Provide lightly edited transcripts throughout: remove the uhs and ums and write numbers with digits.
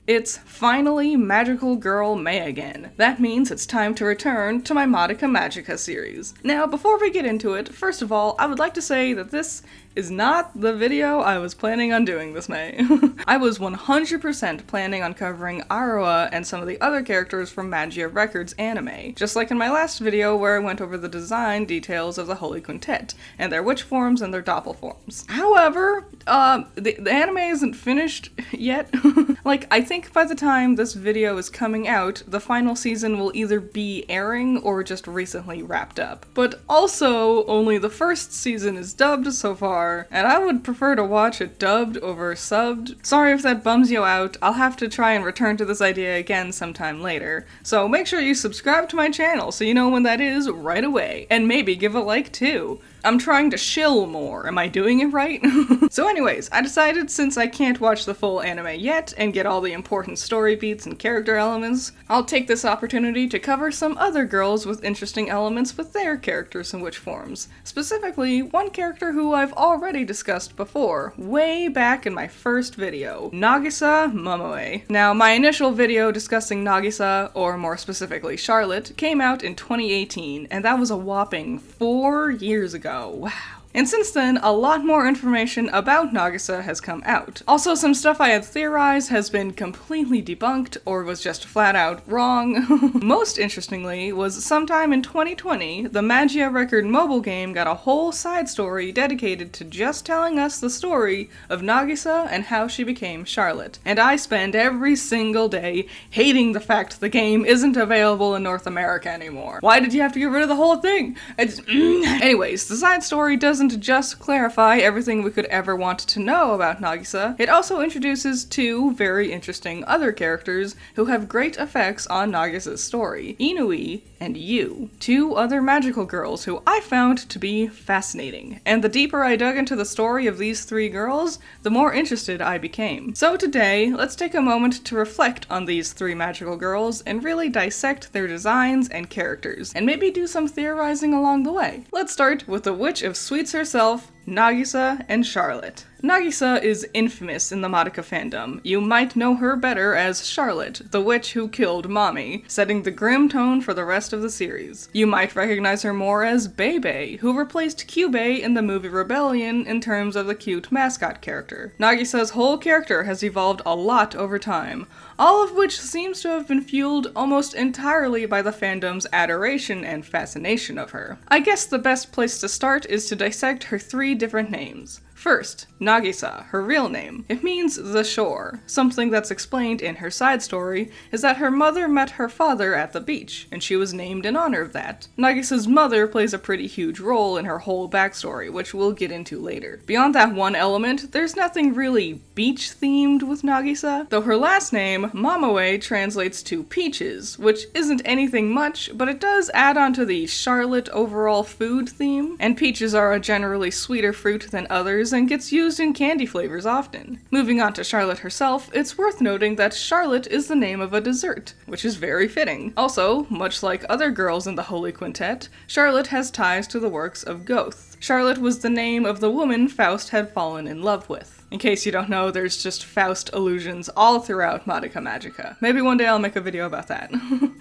It's finally Magical Girl May again. That means it's time to return to my Madoka Magica series. Now, before we get into it, first of all, I would like to say that this is not the video I was planning on doing this May. I was 100% planning on covering Arawa and some of the other characters from Magia Records anime, just like in my last video where I went over the design details of the Holy Quintet, and their witch forms and their doppel forms. However, the anime isn't finished yet. Like, I think by the time this video is coming out, the final season will either be airing or just recently wrapped up. But also, only the first season is dubbed so far, and I would prefer to watch it dubbed over subbed. Sorry if that bums you out, I'll have to try and return to this idea again sometime later. So make sure you subscribe to my channel so you know when that is right away, and maybe give a like too. I'm trying to shill more, am I doing it right? So anyways, I decided since I can't watch the full anime yet and get all the important story beats and character elements, I'll take this opportunity to cover some other girls with interesting elements with their characters and witch forms. Specifically, one character who I've already discussed before, way back in my first video, Nagisa Momoe. Now, my initial video discussing Nagisa, or more specifically Charlotte, came out in 2018, and that was a whopping 4 years ago. Wow. And since then, a lot more information about Nagisa has come out. Also, some stuff I had theorized has been completely debunked or was just flat out wrong. Most interestingly was sometime in 2020, the Magia Record mobile game got a whole side story dedicated to just telling us the story of Nagisa and how she became Charlotte. And I spend every single day hating the fact the game isn't available in North America anymore. Why did you have to get rid of the whole thing? Anyways, the side story doesn't just clarify everything we could ever want to know about Nagisa, it also introduces two very interesting other characters who have great effects on Nagisa's story, Inui and Yu, two other magical girls who I found to be fascinating. And the deeper I dug into the story of these three girls, the more interested I became. So today, let's take a moment to reflect on these three magical girls and really dissect their designs and characters, and maybe do some theorizing along the way. Let's start with the Witch of Sweets herself, Nagisa and Charlotte. Nagisa is infamous in the Madoka fandom. You might know her better as Charlotte, the witch who killed Mommy, setting the grim tone for the rest of the series. You might recognize her more as Bebe, who replaced Kyubey in the movie Rebellion in terms of the cute mascot character. Nagisa's whole character has evolved a lot over time, all of which seems to have been fueled almost entirely by the fandom's adoration and fascination of her. I guess the best place to start is to dissect her three different names. First, Nagisa, her real name. It means the shore. Something that's explained in her side story is that her mother met her father at the beach, and she was named in honor of that. Nagisa's mother plays a pretty huge role in her whole backstory, which we'll get into later. Beyond that one element, there's nothing really beach-themed with Nagisa, though her last name, Momoe, translates to peaches, which isn't anything much, but it does add on to the Charlotte overall food theme, and peaches are a generally sweeter fruit than others and gets used in candy flavors often. Moving on to Charlotte herself, it's worth noting that Charlotte is the name of a dessert, which is very fitting. Also, much like other girls in the Holy Quintet, Charlotte has ties to the works of Goethe. Charlotte was the name of the woman Faust had fallen in love with. In case you don't know, there's just Faust allusions all throughout Madoka Magica. Maybe one day I'll make a video about that.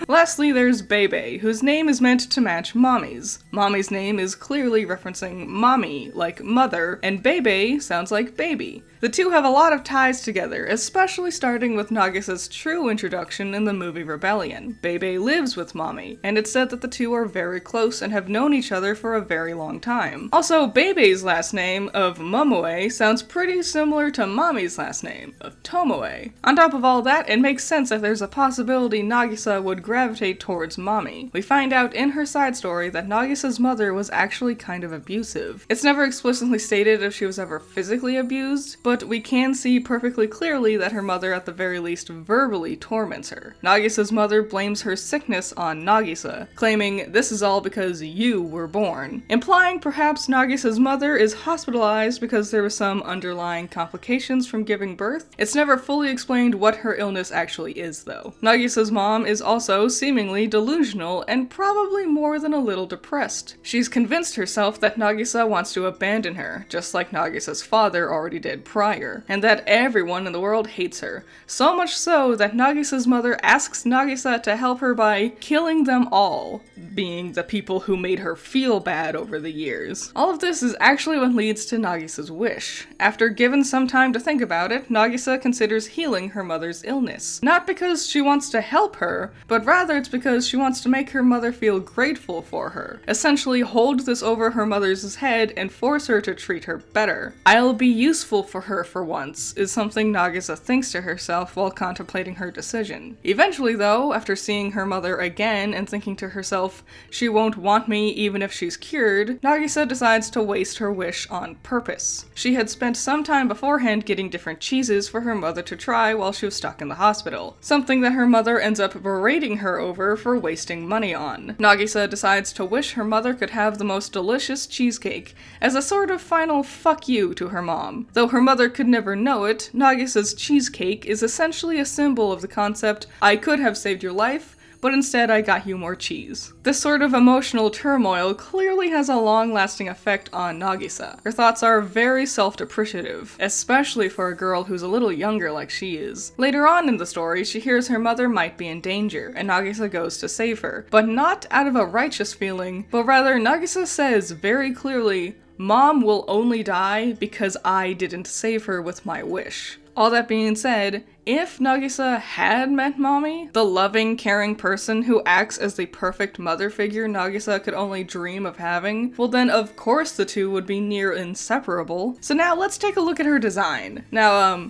Lastly, there's Bebe, whose name is meant to match Mommy's. Mommy's name is clearly referencing mommy, like mother, and Bebe sounds like baby. The two have a lot of ties together, especially starting with Nagisa's true introduction in the movie Rebellion. Bebe lives with Mommy, and it's said that the two are very close and have known each other for a very long time. Also, Bebe's last name of Momoe sounds pretty similar to Mommy's last name of Tomoe. On top of all that, it makes sense that there's a possibility Nagisa would gravitate towards Mommy. We find out in her side story that Nagisa's mother was actually kind of abusive. It's never explicitly stated if she was ever physically abused, but we can see perfectly clearly that her mother at the very least verbally torments her. Nagisa's mother blames her sickness on Nagisa, claiming this is all because you were born, implying perhaps Nagisa's mother is hospitalized because there was some underlying underlying complications from giving birth. It's never fully explained what her illness actually is, though. Nagisa's mom is also seemingly delusional and probably more than a little depressed. She's convinced herself that Nagisa wants to abandon her, just like Nagisa's father already did prior, and that everyone in the world hates her. So much so that Nagisa's mother asks Nagisa to help her by killing them all, being the people who made her feel bad over the years. All of this is actually what leads to Nagisa's wish. After given some time to think about it, Nagisa considers healing her mother's illness. Not because she wants to help her, but rather it's because she wants to make her mother feel grateful for her. Essentially hold this over her mother's head and force her to treat her better. I'll be useful for her for once, is something Nagisa thinks to herself while contemplating her decision. Eventually though, after seeing her mother again and thinking to herself, she won't want me even if she's cured, Nagisa decides to waste her wish on purpose. She had spent some time beforehand getting different cheeses for her mother to try while she was stuck in the hospital, something that her mother ends up berating her over for wasting money on. Nagisa decides to wish her mother could have the most delicious cheesecake, as a sort of final fuck you to her mom. Though her mother could never know it, Nagisa's cheesecake is essentially a symbol of the concept, I could have saved your life, but instead I got you more cheese. This sort of emotional turmoil clearly has a long-lasting effect on Nagisa. Her thoughts are very self-depreciative, especially for a girl who's a little younger like she is. Later on in the story, she hears her mother might be in danger, and Nagisa goes to save her, but not out of a righteous feeling, but rather Nagisa says very clearly, Mom will only die because I didn't save her with my wish. All that being said, if Nagisa had met Mommy, the loving, caring person who acts as the perfect mother figure Nagisa could only dream of having, well then of course the two would be near inseparable. So now let's take a look at her design. Now,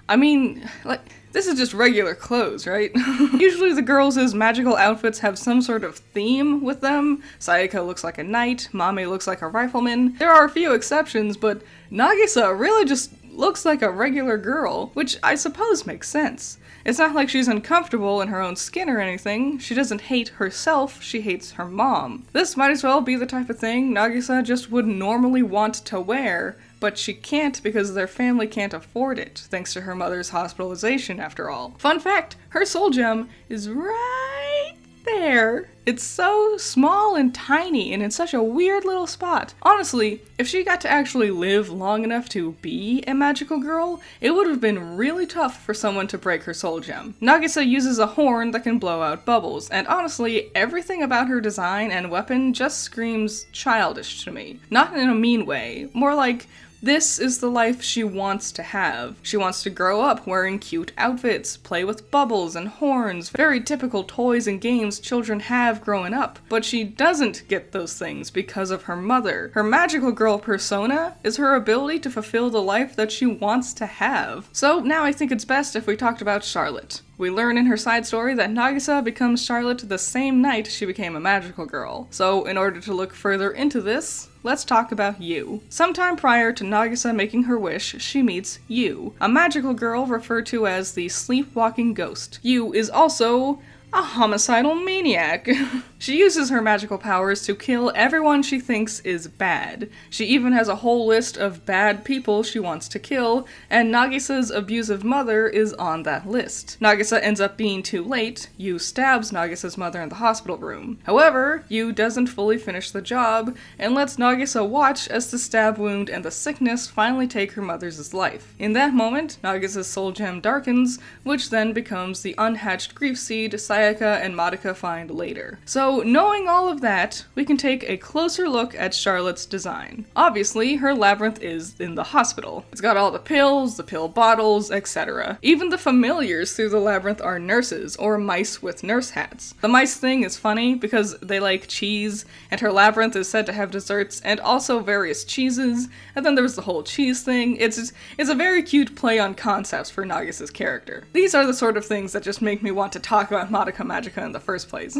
this is just regular clothes, right? Usually the girls' magical outfits have some sort of theme with them. Sayaka looks like a knight, Mame looks like a rifleman. There are a few exceptions, but Nagisa really just looks like a regular girl, which I suppose makes sense. It's not like she's uncomfortable in her own skin or anything. She doesn't hate herself, she hates her mom. This might as well be the type of thing Nagisa just would normally want to wear, but she can't because their family can't afford it, thanks to her mother's hospitalization after all. Fun fact, her soul gem is right there. It's so small and tiny and in such a weird little spot. Honestly, if she got to actually live long enough to be a magical girl, it would have been really tough for someone to break her soul gem. Nagisa uses a horn that can blow out bubbles, and honestly, everything about her design and weapon just screams childish to me. Not in a mean way, more like, this is the life she wants to have. She wants to grow up wearing cute outfits, play with bubbles and horns, very typical toys and games children have growing up. But she doesn't get those things because of her mother. Her magical girl persona is her ability to fulfill the life that she wants to have. So now I think it's best if we talked about Charlotte. We learn in her side story that Nagisa becomes Charlotte the same night she became a magical girl. So in order to look further into this, let's talk about Yu. Sometime prior to Nagisa making her wish, she meets Yu, a magical girl referred to as the sleepwalking ghost. Yu is also a homicidal maniac. She uses her magical powers to kill everyone she thinks is bad. She even has a whole list of bad people she wants to kill, and Nagisa's abusive mother is on that list. Nagisa ends up being too late. Yu stabs Nagisa's mother in the hospital room. However, Yu doesn't fully finish the job, and lets Nagisa watch as the stab wound and the sickness finally take her mother's life. In that moment, Nagisa's soul gem darkens, which then becomes the unhatched grief seed Sayaka and Madoka find later. So, knowing all of that, we can take a closer look at Charlotte's design. Obviously, her labyrinth is in the hospital. It's got all the pills, the pill bottles, etc. Even the familiars through the labyrinth are nurses, or mice with nurse hats. The mice thing is funny because they like cheese, and her labyrinth is said to have desserts and also various cheeses, and then there's the whole cheese thing. It's a very cute play on concepts for Nagisa's character. These are the sort of things that just make me want to talk about Madoka Magica in the first place.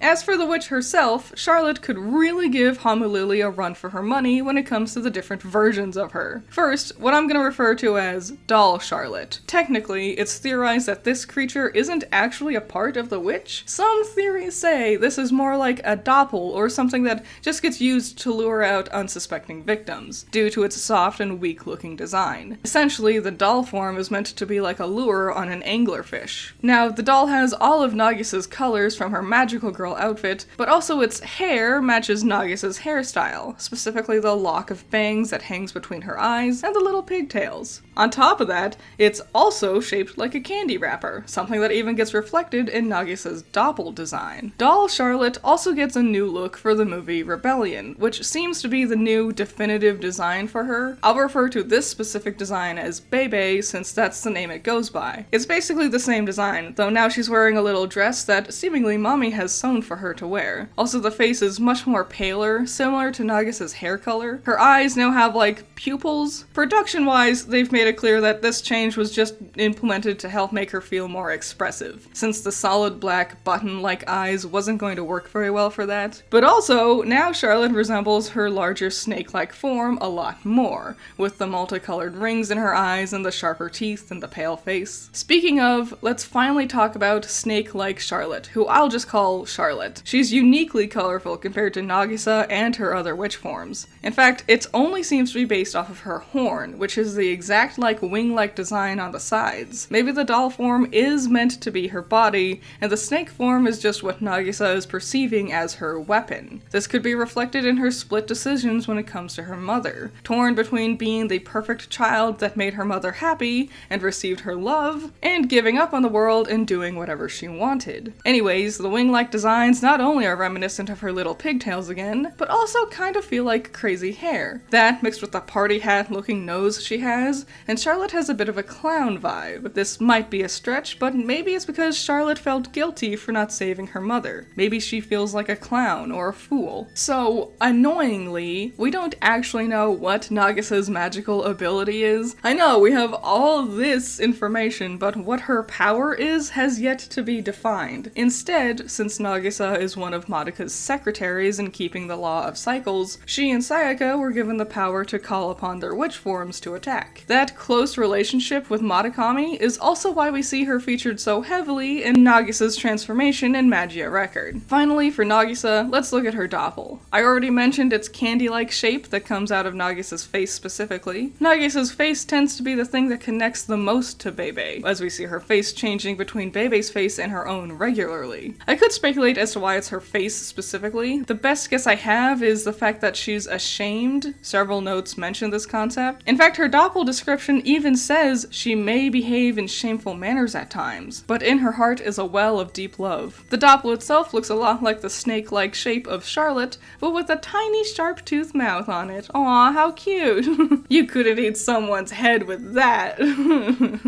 As for the witch herself, Charlotte could really give Honolulu a run for her money when it comes to the different versions of her. First, what I'm gonna refer to as Doll Charlotte. Technically, it's theorized that this creature isn't actually a part of the witch. Some theories say this is more like a doppel or something that just gets used to lure out unsuspecting victims, due to its soft and weak-looking design. Essentially, the doll form is meant to be like a lure on an anglerfish. Now, the doll has all of Nagisa's colors from her magical girl outfit, but also its hair matches Nagisa's hairstyle, specifically the lock of bangs that hangs between her eyes and the little pigtails. On top of that, it's also shaped like a candy wrapper, something that even gets reflected in Nagisa's doppel design. Doll Charlotte also gets a new look for the movie Rebellion, which seems to be the new definitive design for her. I'll refer to this specific design as Bebe since that's the name it goes by. It's basically the same design, though now she's wearing a little dress that seemingly mommy has sewn for her to wear. Also, the face is much more paler, similar to Nagisa's hair color. Her eyes now have like pupils. Production-wise, they've made it clear that this change was just implemented to help make her feel more expressive, since the solid black button-like eyes wasn't going to work very well for that. But also, now Charlotte resembles her larger snake-like form a lot more, with the multicolored rings in her eyes and the sharper teeth and the pale face. Speaking of, let's finally talk about snake-like Charlotte, who I'll just call Charlotte. She's uniquely colorful compared to Nagisa and her other witch forms. In fact, it only seems to be based off of her horn, which is the exact like wing-like design on the sides. Maybe the doll form is meant to be her body, and the snake form is just what Nagisa is perceiving as her weapon. This could be reflected in her split decisions when it comes to her mother, torn between being the perfect child that made her mother happy and received her love, and giving up on the world and doing whatever she wanted. Anyways, the wing-like designs not only are reminiscent of her little pigtails again, but also kind of feel like crazy hair. That mixed with the party hat looking nose she has, and Charlotte has a bit of a clown vibe. This might be a stretch, but maybe it's because Charlotte felt guilty for not saving her mother. Maybe she feels like a clown or a fool. So, annoyingly, we don't actually know what Nagisa's magical ability is. I know, we have all this information, but what her power is has yet to be defined. Instead, since Nagisa is one of Madoka's secretaries in keeping the law of cycles, she and Sayaka were given the power to call upon their witch forms to attack. That close relationship with Madokami is also why we see her featured so heavily in Nagisa's transformation in Magia Record. Finally, for Nagisa, let's look at her doppel. I already mentioned its candy-like shape that comes out of Nagisa's face specifically. Nagisa's face tends to be the thing that connects the most to Bebe, as we see her face changing between Bebe's face and her own regularly. I could speculate as to why it's her face specifically. The best guess I have is the fact that she's ashamed. Several notes mention this concept. In fact, her doppel description even says she may behave in shameful manners at times, but in her heart is a well of deep love. The doppel itself looks a lot like the snake-like shape of Charlotte, but with a tiny sharp-toothed mouth on it. Aw, how cute! You couldn't eat someone's head with that!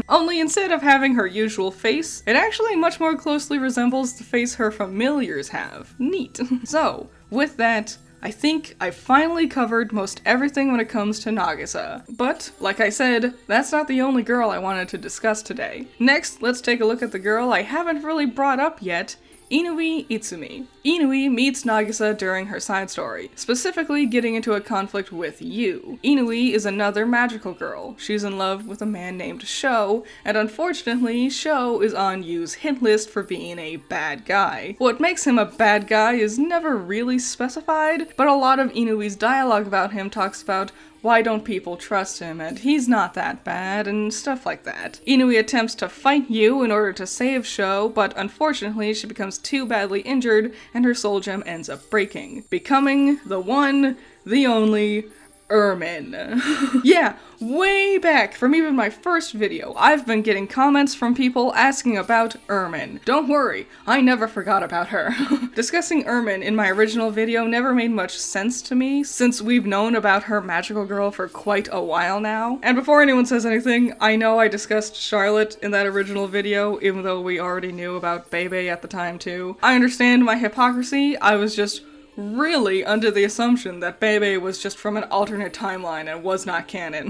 Only instead of having her usual face, it actually much more closely resembles the face her familiars have. Neat. So, with that, I think I finally covered most everything when it comes to Nagisa. But, like I said, that's not the only girl I wanted to discuss today. Next, let's take a look at the girl I haven't really brought up yet, Inui Itsumi. Inui meets Nagisa during her side story, specifically getting into a conflict with Yu. Inui is another magical girl. She's in love with a man named Sho, and unfortunately, Sho is on Yu's hit list for being a bad guy. What makes him a bad guy is never really specified, but a lot of Inui's dialogue about him talks about why don't people trust him, and he's not that bad, and stuff like that. Inui attempts to fight Yu in order to save Sho, but unfortunately she becomes too badly injured and her soul gem ends up breaking, becoming the one, the only, Ehrman. Yeah, way back from even my first video, I've been getting comments from people asking about Ehrman. Don't worry, I never forgot about her. Discussing Ehrman in my original video never made much sense to me, since we've known about her magical girl for quite a while now. And before anyone says anything, I know I discussed Charlotte in that original video, even though we already knew about Bebe at the time too. I understand my hypocrisy, I was just really under the assumption that Bebe was just from an alternate timeline and was not canon.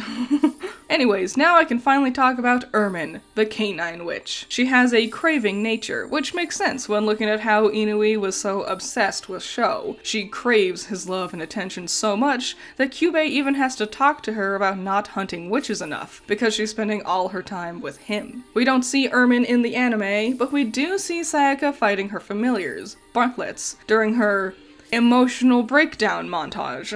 Anyways, now I can finally talk about Ehrman, the canine witch. She has a craving nature, which makes sense when looking at how Inui was so obsessed with Sho. She craves his love and attention so much that Kyubey even has to talk to her about not hunting witches enough, because she's spending all her time with him. We don't see Ehrman in the anime, but we do see Sayaka fighting her familiars, Bartletts, during her emotional breakdown montage.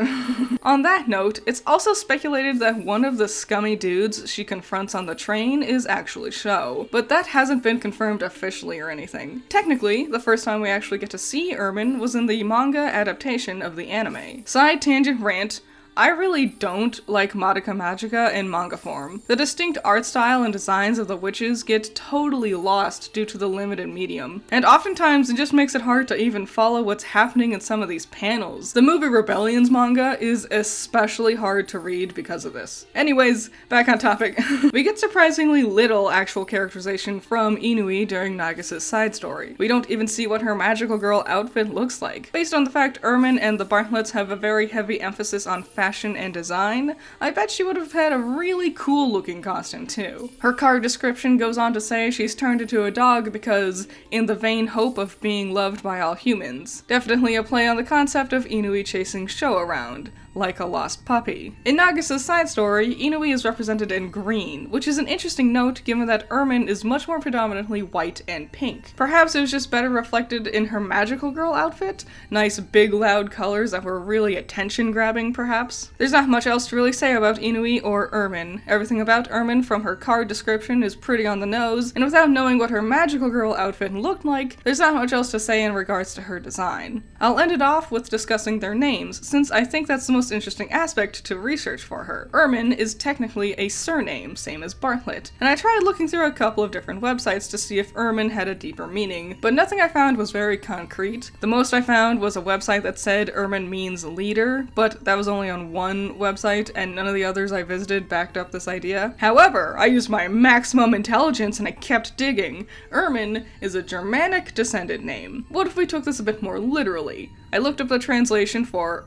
On that note, it's also speculated that one of the scummy dudes she confronts on the train is actually Sho, but that hasn't been confirmed officially or anything. Technically, the first time we actually get to see Ehrman was in the manga adaptation of the anime. Side tangent rant, I really don't like Madoka Magica in manga form. The distinct art style and designs of the witches get totally lost due to the limited medium, and oftentimes it just makes it hard to even follow what's happening in some of these panels. The movie Rebellion's manga is especially hard to read because of this. Anyways, back on topic. We get surprisingly little actual characterization from Inui during Nagisa's side story. We don't even see what her magical girl outfit looks like. Based on the fact Ehrman and the Bartletts have a very heavy emphasis on fashion and design, I bet she would have had a really cool looking costume too. Her card description goes on to say she's turned into a dog because in the vain hope of being loved by all humans. Definitely a play on the concept of Inui chasing Sho around, like a lost puppy. In Nagisa's side story, Inui is represented in green, which is an interesting note given that Ehrman is much more predominantly white and pink. Perhaps it was just better reflected in her magical girl outfit? Nice big loud colors that were really attention grabbing perhaps? There's not much else to really say about Inui or Ehrman. Everything about Ehrman from her card description is pretty on the nose, and without knowing what her magical girl outfit looked like, there's not much else to say in regards to her design. I'll end it off with discussing their names, since I think that's the most interesting aspect to research for her. Ehrman is technically a surname, same as Bartlett, and I tried looking through a couple of different websites to see if Ehrman had a deeper meaning, but nothing I found was very concrete. The most I found was a website that said Ehrman means leader, but that was only on one website, and none of the others I visited backed up this idea. However, I used my maximum intelligence and I kept digging. Ehrman is a Germanic descended name. What if we took this a bit more literally? I looked up the translation for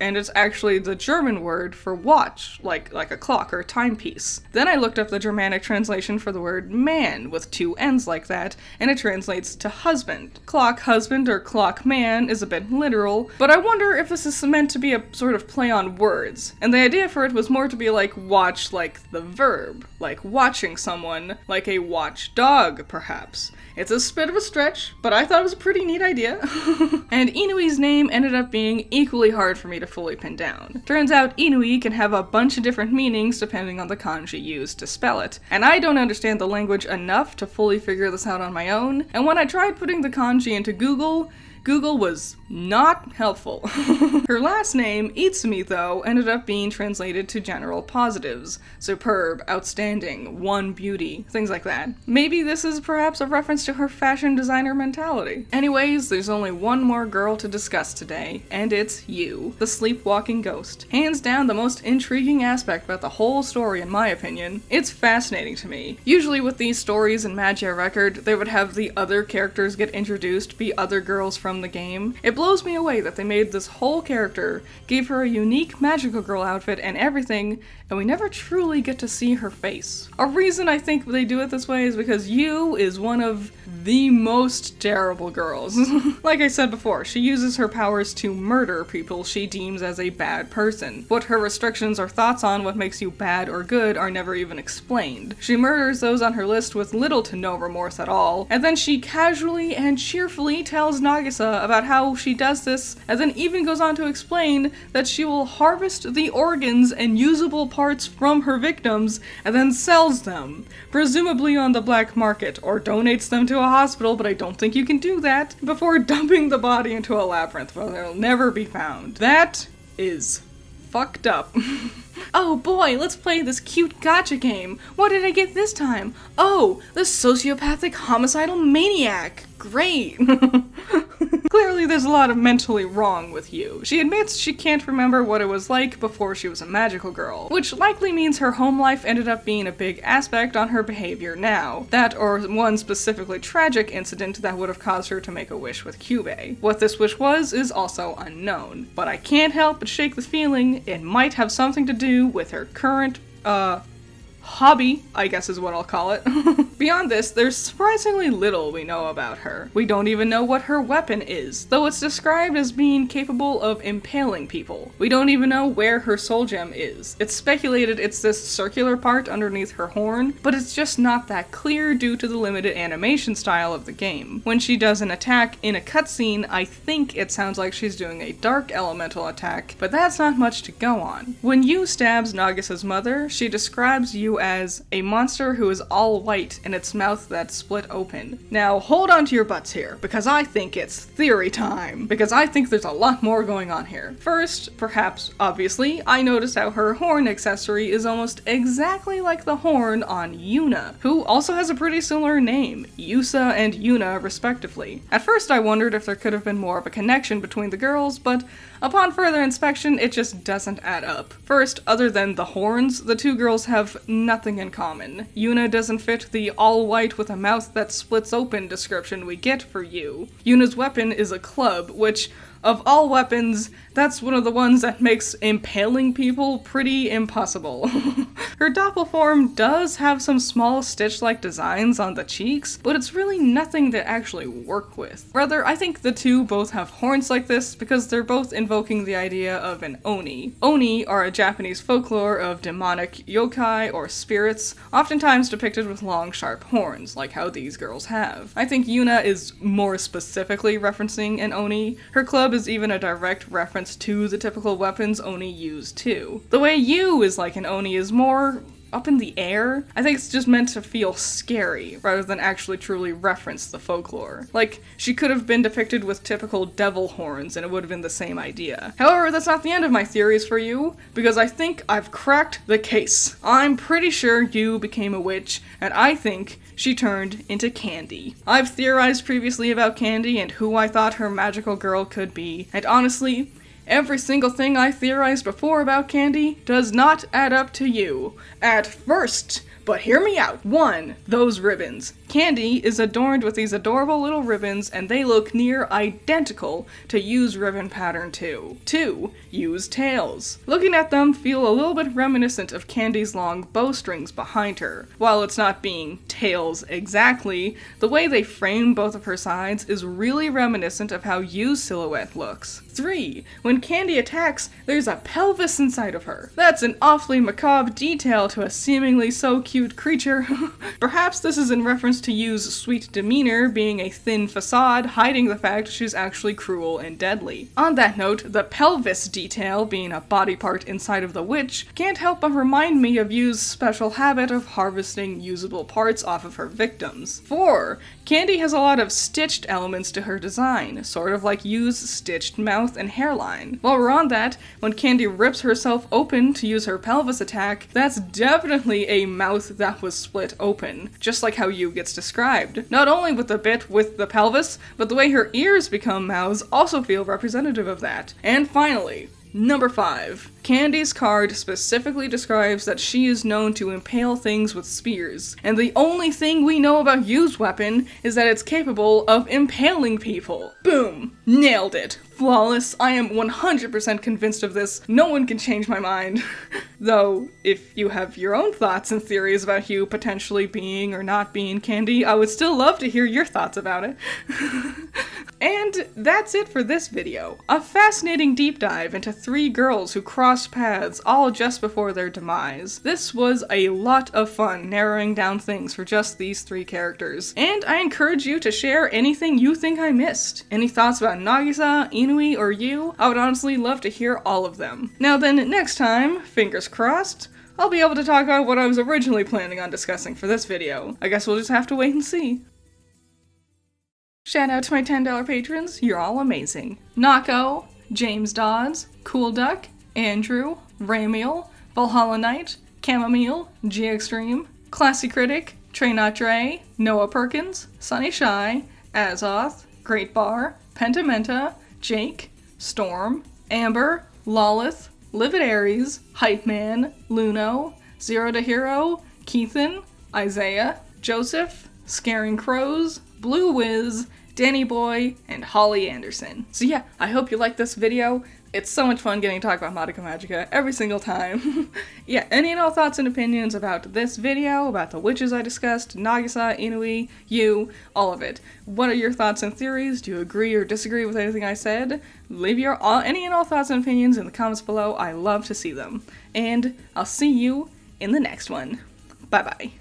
and it's actually the German word for watch, like a clock or a timepiece. Then I looked up the Germanic translation for the word man, with two N's like that, and it translates to husband. Clock husband or clock man is a bit literal, but I wonder if this is meant to be a sort of play on words, and the idea for it was more to be like watch like the verb, like watching someone, like a watchdog perhaps. It's a bit of a stretch, but I thought it was a pretty neat idea. And Inui's name ended up being equally hard for me to fully pin down. Turns out Inui can have a bunch of different meanings depending on the kanji used to spell it, and I don't understand the language enough to fully figure this out on my own, and when I tried putting the kanji into Google was not helpful. Her last name, Itsumi, though, ended up being translated to general positives. Superb, outstanding, one beauty, things like that. Maybe this is perhaps a reference to her fashion designer mentality. Anyways, there's only one more girl to discuss today, and it's you, the sleepwalking ghost. Hands down the most intriguing aspect about the whole story in my opinion. It's fascinating to me. Usually with these stories in Magia Record, they would have the other characters get introduced, be other girls from the game. It blows me away that they made this whole character, gave her a unique magical girl outfit and everything, and we never truly get to see her face. A reason I think they do it this way is because Yu is one of the most terrible girls. Like I said before, she uses her powers to murder people she deems as a bad person. What her restrictions or thoughts on what makes you bad or good are never even explained. She murders those on her list with little to no remorse at all, and then she casually and cheerfully tells Nagisa about how she does this, and then even goes on to explain that she will harvest the organs and usable parts from her victims and then sells them, presumably on the black market, or donates them to a hospital, but I don't think you can do that, before dumping the body into a labyrinth where they'll never be found. That is fucked up. Oh boy, let's play this cute gacha game. What did I get this time? Oh, the sociopathic homicidal maniac. Great. Clearly there's a lot of mentally wrong with Yu. She admits she can't remember what it was like before she was a magical girl, which likely means her home life ended up being a big aspect on her behavior now. That or one specifically tragic incident that would have caused her to make a wish with Kyubey. What this wish was is also unknown, but I can't help but shake the feeling it might have something to do with her current, hobby, I guess is what I'll call it. Beyond this, there's surprisingly little we know about her. We don't even know what her weapon is, though it's described as being capable of impaling people. We don't even know where her soul gem is. It's speculated it's this circular part underneath her horn, but it's just not that clear due to the limited animation style of the game. When she does an attack in a cutscene, I think it sounds like she's doing a dark elemental attack, but that's not much to go on. When Yu stabs Nagisa's mother, she describes Yu as a monster who is all white and its mouth that's split open. Now hold on to your butts here, because I think it's theory time, because I think there's a lot more going on here. First, perhaps obviously, I noticed how her horn accessory is almost exactly like the horn on Yuna, who also has a pretty similar name, Yusa and Yuna respectively. At first I wondered if there could have been more of a connection between the girls, but upon further inspection, it just doesn't add up. First, other than the horns, the two girls have nothing in common. Yuna doesn't fit the all-white with a mouth that splits open description we get for Yu. Yuna's weapon is a club, which, of all weapons, that's one of the ones that makes impaling people pretty impossible. Her doppel form does have some small stitch-like designs on the cheeks, but it's really nothing to actually work with. Rather, I think the two both have horns like this because they're both invoking the idea of an oni. Oni are a Japanese folklore of demonic yokai or spirits, oftentimes depicted with long, sharp horns, like how these girls have. I think Yuna is more specifically referencing an oni. Her club is even a direct reference to the typical weapons oni use too. The way Yu is like an oni is more up in the air. I think it's just meant to feel scary, rather than actually truly reference the folklore. Like, she could have been depicted with typical devil horns and it would have been the same idea. However, that's not the end of my theories for Yu, because I think I've cracked the case. I'm pretty sure Yu became a witch, and I think she turned into Candy. I've theorized previously about Candy and who I thought her magical girl could be, and honestly, every single thing I theorized before about Candy does not add up to Yu. At first, but hear me out. 1. Those ribbons. Candy is adorned with these adorable little ribbons and they look near identical to Yu's ribbon pattern too. 2. Yu's tails. Looking at them feel a little bit reminiscent of Candy's long bowstrings behind her. While it's not being tails exactly, the way they frame both of her sides is really reminiscent of how Yu's silhouette looks. 3. When Candy attacks, there's a pelvis inside of her. That's an awfully macabre detail to a seemingly so cute creature. Perhaps this is in reference to Yu's sweet demeanor being a thin facade hiding the fact she's actually cruel and deadly. On that note, the pelvis detail, being a body part inside of the witch, can't help but remind me of Yu's special habit of harvesting usable parts off of her victims. 4. Candy has a lot of stitched elements to her design, sort of like Yu's stitched mouth and hairline. While we're on that, when Candy rips herself open to use her pelvis attack, that's definitely a mouth that was split open, just like how Yu gets described. Not only with the bit with the pelvis, but the way her ears become mouths also feel representative of that. And finally, number 5. Candy's card specifically describes that she is known to impale things with spears, and the only thing we know about Yu's weapon is that it's capable of impaling people. Boom! Nailed it! Flawless. I am 100% convinced of this. No one can change my mind. Though, if you have your own thoughts and theories about Yu potentially being or not being Candy, I would still love to hear your thoughts about it. And that's it for this video. A fascinating deep dive into 3 girls who crossed paths all just before their demise. This was a lot of fun narrowing down things for just these 3 characters. And I encourage you to share anything you think I missed. Any thoughts about Nagisa, Inui, or Yu? I would honestly love to hear all of them. Now then, next time, fingers crossed, I'll be able to talk about what I was originally planning on discussing for this video. I guess we'll just have to wait and see. Shout out to my $10 patrons, you're all amazing. Nako, James Dodds, Cool Duck, Andrew, Ramiel, Valhalla Knight, Chamomile, G Extreme, Classy Critic, Trey Not Dre, Noah Perkins, Sunny Shy, Azoth, Great Bar, Pentamenta, Jake, Storm, Amber, Lawleth, Livid Aries, Hype Man, Luno, Zero to Hero, Keithan, Isaiah, Joseph, Scaring Crows, Blue Wiz, Danny Boy, and Holly Anderson. So yeah, I hope you liked this video. It's so much fun getting to talk about Madoka Magica every single time. Yeah, any and all thoughts and opinions about this video, about the witches I discussed, Nagisa, Inui, you, all of it. What are your thoughts and theories? Do you agree or disagree with anything I said? Leave your any and all thoughts and opinions in the comments below. I love to see them. And I'll see you in the next one. Bye bye.